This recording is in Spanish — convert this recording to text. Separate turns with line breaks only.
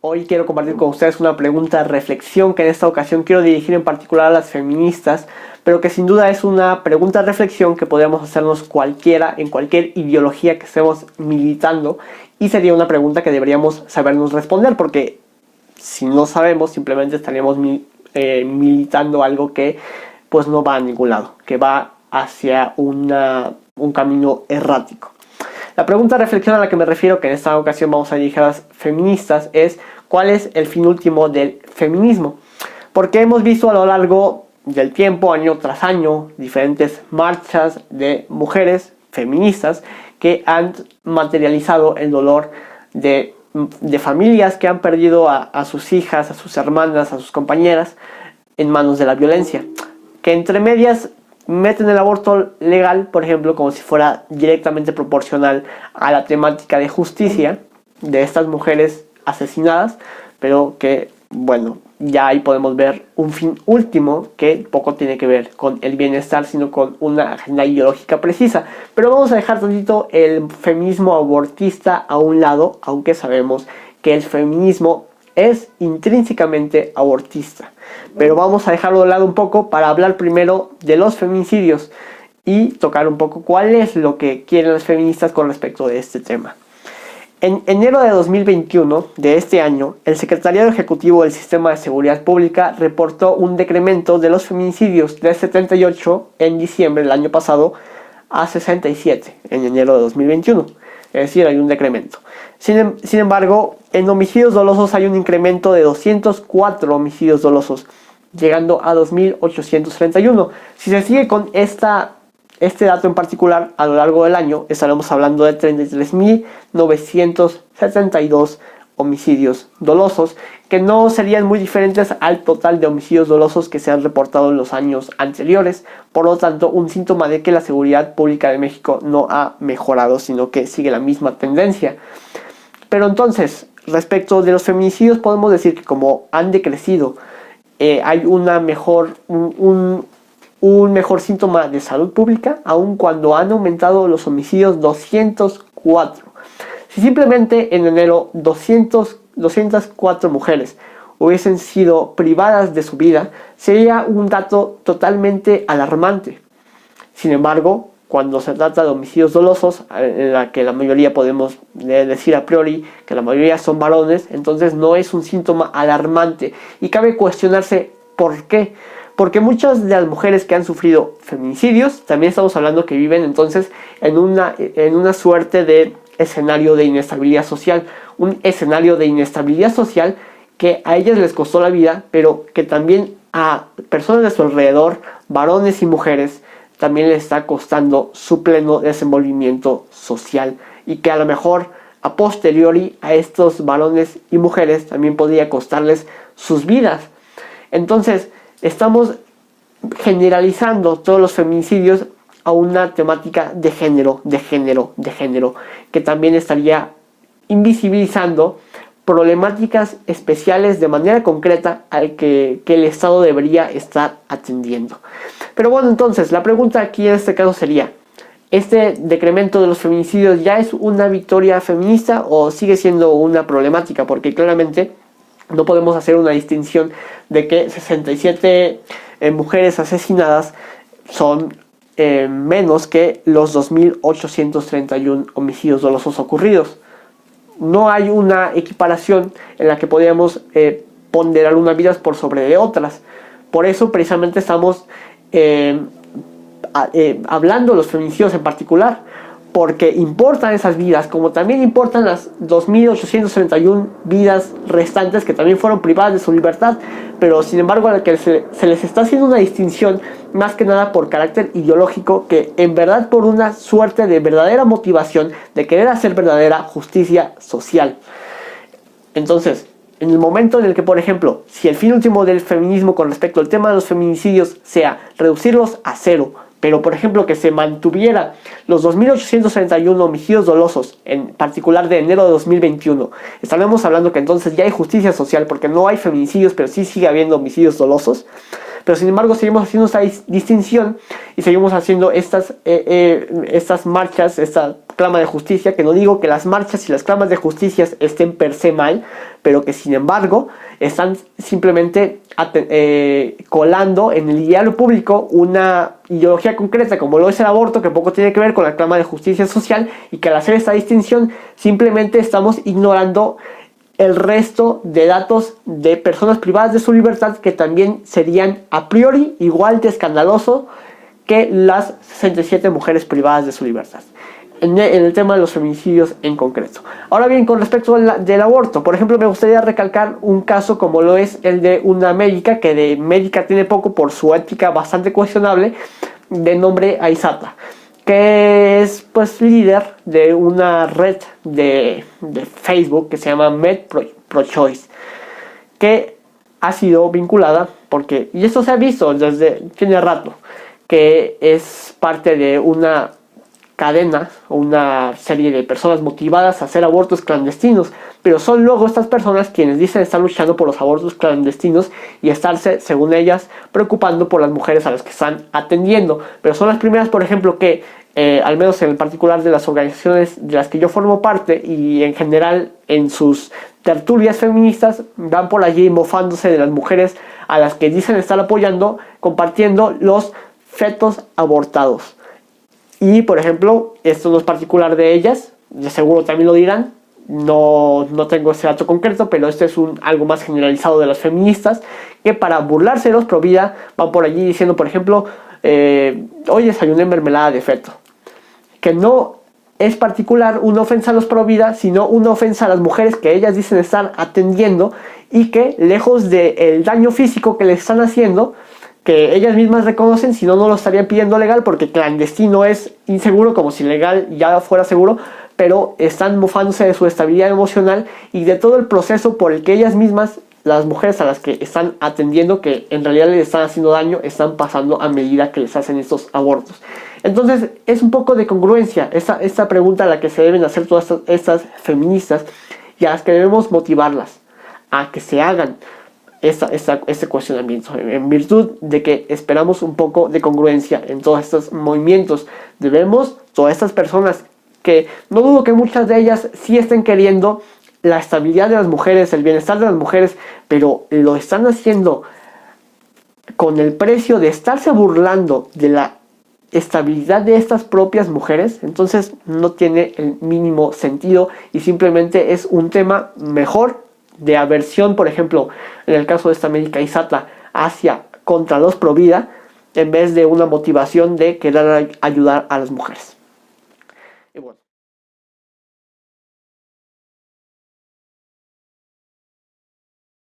Hoy quiero compartir con ustedes una pregunta de reflexión que en esta ocasión quiero dirigir en particular a las feministas, pero que sin duda es una pregunta de reflexión que podemos hacernos cualquiera en cualquier ideología que estemos militando, y sería una pregunta que deberíamos sabernos responder, porque si no sabemos simplemente estaríamos militando algo que pues no va a ningún lado, que va hacia un camino errático. La pregunta de reflexión a la que me refiero, que en esta ocasión vamos a dirigir a las feministas, es ¿cuál es el fin último del feminismo? Porque hemos visto a lo largo del tiempo, año tras año, diferentes marchas de mujeres feministas que han materializado el dolor de familias que han perdido a sus hijas, a sus hermanas, a sus compañeras en manos de la violencia, que entre medias meten el aborto legal, por ejemplo, como si fuera directamente proporcional a la temática de justicia de estas mujeres asesinadas, pero que, bueno, ya ahí podemos ver un fin último que poco tiene que ver con el bienestar, sino con una agenda ideológica precisa. Pero vamos a dejar tantito el feminismo abortista a un lado, aunque sabemos que el feminismo es intrínsecamente abortista. Pero vamos a dejarlo de lado un poco para hablar primero de los feminicidios y tocar un poco cuál es lo que quieren las feministas con respecto de este tema. En enero de 2021 de este año, el Secretariado Ejecutivo del Sistema de Seguridad Pública reportó un decremento de los feminicidios de 78 en diciembre del año pasado a 67 en enero de 2021. Es decir, hay un decremento. Sin embargo, en homicidios dolosos hay un incremento de 204 homicidios dolosos, llegando a 2.831. Si se sigue con este dato en particular a lo largo del año, estaremos hablando de 33.972 homicidios dolosos, que no serían muy diferentes al total de homicidios dolosos que se han reportado en los años anteriores. Por lo tanto, un síntoma de que la seguridad pública de México no ha mejorado, sino que sigue la misma tendencia. Pero entonces, respecto de los feminicidios, podemos decir que como han decrecido, hay un mejor síntoma de salud pública, aun cuando han aumentado los homicidios 204. Si simplemente en enero 204 mujeres hubiesen sido privadas de su vida, sería un dato totalmente alarmante. Sin embargo, cuando se trata de homicidios dolosos, en la que la mayoría podemos decir a priori que la mayoría son varones, entonces no es un síntoma alarmante. Y cabe cuestionarse por qué. Porque muchas de las mujeres que han sufrido feminicidios, también estamos hablando que viven entonces en una suerte de escenario de inestabilidad social. Un escenario de inestabilidad social que a ellas les costó la vida, pero que también a personas de su alrededor, varones y mujeres, también les está costando su pleno desenvolvimiento social, y que a lo mejor a posteriori a estos varones y mujeres también podría costarles sus vidas. Entonces estamos generalizando todos los feminicidios a una temática de género, que también estaría invisibilizando problemáticas especiales de manera concreta al que el Estado debería estar atendiendo. Pero bueno, entonces la pregunta aquí en este caso sería: ¿este decremento de los feminicidios ya es una victoria feminista o sigue siendo una problemática? Porque claramente no podemos hacer una distinción de que 67 mujeres asesinadas son menos que los 2.831 homicidios dolosos ocurridos. No hay una equiparación en la que podríamos ponderar unas vidas por sobre de otras. Por eso precisamente estamos hablando de los feminicidios en particular, porque importan esas vidas, como también importan las 2.831 vidas restantes que también fueron privadas de su libertad, pero sin embargo a la que se les está haciendo una distinción más que nada por carácter ideológico, que en verdad por una suerte de verdadera motivación de querer hacer verdadera justicia social. Entonces, en el momento en el que, por ejemplo, si el fin último del feminismo con respecto al tema de los feminicidios sea reducirlos a cero, pero por ejemplo que se mantuviera los 2.831 homicidios dolosos, en particular de enero de 2021, estaremos hablando que entonces ya hay justicia social, porque no hay feminicidios, pero sí sigue habiendo homicidios dolosos. pero sin embargo seguimos haciendo esa distinción y seguimos haciendo estas marchas, esta clama de justicia, que no digo que las marchas y las clamas de justicia estén per se mal, pero que sin embargo están simplemente colando en el ideario público una ideología concreta como lo es el aborto, que poco tiene que ver con la clama de justicia social, y que al hacer esta distinción simplemente estamos ignorando el resto de datos de personas privadas de su libertad, que también serían a priori igual de escandaloso que las 67 mujeres privadas de su libertad en el tema de los feminicidios en concreto. Ahora bien, con respecto del aborto, por ejemplo, me gustaría recalcar un caso como lo es el de una médica, que de médica tiene poco por su ética bastante cuestionable, de nombre Aizata, que es pues líder de una red de Facebook que se llama MedProChoice, que ha sido vinculada, y esto se ha visto tiene rato, que es parte de una cadena o una serie de personas motivadas a hacer abortos clandestinos, pero son luego estas personas quienes dicen estar luchando por los abortos clandestinos y estarse, según ellas, preocupando por las mujeres a las que están atendiendo. Pero son las primeras, por ejemplo, que al menos en el particular de las organizaciones de las que yo formo parte y en general en sus tertulias feministas, van por allí mofándose de las mujeres a las que dicen estar apoyando, compartiendo los fetos abortados. Y por ejemplo, esto no es particular de ellas, de seguro también lo dirán, no tengo ese dato concreto, pero esto es algo más generalizado de las feministas, que para burlarse de los pro vida van por allí diciendo, por ejemplo, hoy desayuné mermelada de feto, que no es particular una ofensa a los pro vida, sino una ofensa a las mujeres que ellas dicen estar atendiendo, y que lejos del daño físico que les están haciendo, que ellas mismas reconocen, si no, no lo estarían pidiendo legal, porque clandestino es inseguro, como si legal ya fuera seguro, pero están mofándose de su estabilidad emocional y de todo el proceso por el que ellas mismas, las mujeres a las que están atendiendo, que en realidad les están haciendo daño, están pasando a medida que les hacen estos abortos. Entonces es un poco de congruencia esta pregunta a la que se deben hacer todas estas feministas, y a las que debemos motivarlas a que se hagan este cuestionamiento, en virtud de que esperamos un poco de congruencia en todos estos movimientos. Todas estas personas, que no dudo que muchas de ellas sí estén queriendo la estabilidad de las mujeres, el bienestar de las mujeres, pero lo están haciendo con el precio de estarse burlando de la estabilidad de estas propias mujeres. Entonces no tiene el mínimo sentido y simplemente es un tema mejor de aversión, por ejemplo, en el caso de esta médica Aizata, contra los pro vida, en vez de una motivación de querer ayudar a las mujeres.